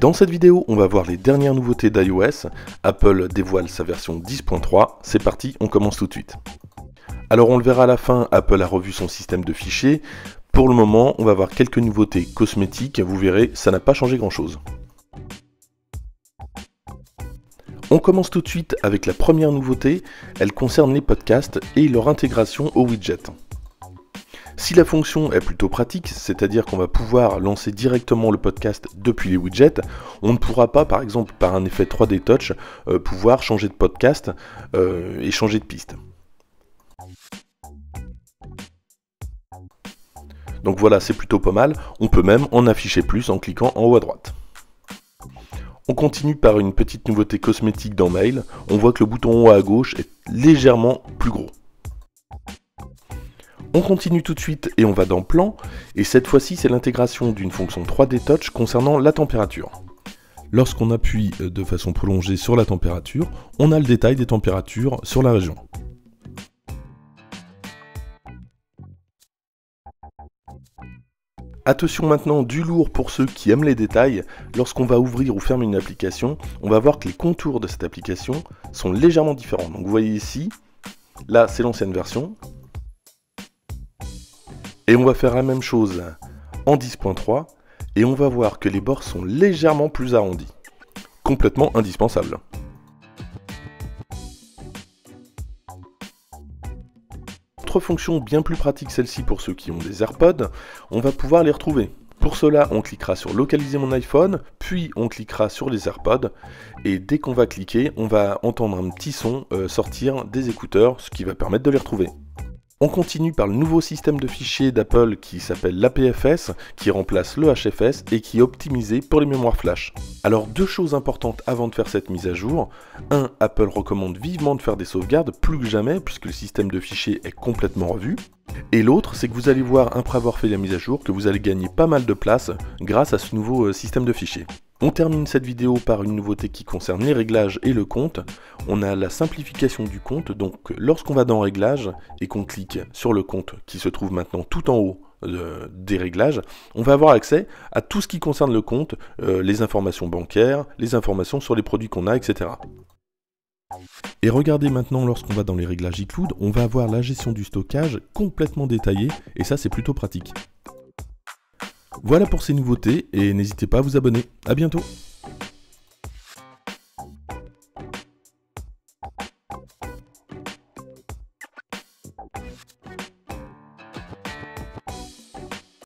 Dans cette vidéo, on va voir les dernières nouveautés d'iOS. Apple dévoile sa version 10.3. C'est parti, on commence tout de suite. Alors on le verra à la fin, Apple a revu son système de fichiers. Pour le moment, on va voir quelques nouveautés cosmétiques. Vous verrez, ça n'a pas changé grand-chose. On commence tout de suite avec la première nouveauté. Elle concerne les podcasts et leur intégration au widget. Si la fonction est plutôt pratique, c'est-à-dire qu'on va pouvoir lancer directement le podcast depuis les widgets, on ne pourra pas, par exemple, par un effet 3D Touch, pouvoir changer de podcast et changer de piste. Donc voilà, c'est plutôt pas mal. On peut même en afficher plus en cliquant en haut à droite. On continue par une petite nouveauté cosmétique dans Mail. On voit que le bouton en haut à gauche est légèrement plus gros. On continue tout de suite et on va dans Plan, et cette fois-ci c'est l'intégration d'une fonction 3D Touch concernant la température. Lorsqu'on appuie de façon prolongée sur la température, on a le détail des températures sur la région. Attention maintenant, du lourd pour ceux qui aiment les détails, lorsqu'on va ouvrir ou fermer une application, on va voir que les contours de cette application sont légèrement différents. Donc vous voyez ici, là c'est l'ancienne version. Et on va faire la même chose en 10.3 et on va voir que les bords sont légèrement plus arrondis. Complètement indispensable. Autre fonction bien plus pratique, celle-ci pour ceux qui ont des AirPods, on va pouvoir les retrouver. Pour cela, on cliquera sur localiser mon iPhone, puis on cliquera sur les AirPods et dès qu'on va cliquer, on va entendre un petit son sortir des écouteurs, ce qui va permettre de les retrouver. On continue par le nouveau système de fichiers d'Apple qui s'appelle l'APFS, qui remplace le HFS et qui est optimisé pour les mémoires flash. Alors deux choses importantes avant de faire cette mise à jour. Un, Apple recommande vivement de faire des sauvegardes, plus que jamais, puisque le système de fichiers est complètement revu. Et l'autre, c'est que vous allez voir, après avoir fait la mise à jour, que vous allez gagner pas mal de place grâce à ce nouveau système de fichiers. On termine cette vidéo par une nouveauté qui concerne les réglages et le compte. On a la simplification du compte, donc lorsqu'on va dans Réglages et qu'on clique sur le compte qui se trouve maintenant tout en haut des réglages, on va avoir accès à tout ce qui concerne le compte, les informations bancaires, les informations sur les produits qu'on a, etc. Et regardez maintenant, lorsqu'on va dans les réglages iCloud, on va avoir la gestion du stockage complètement détaillée, et ça c'est plutôt pratique. Voilà pour ces nouveautés, et n'hésitez pas à vous abonner. À bientôt!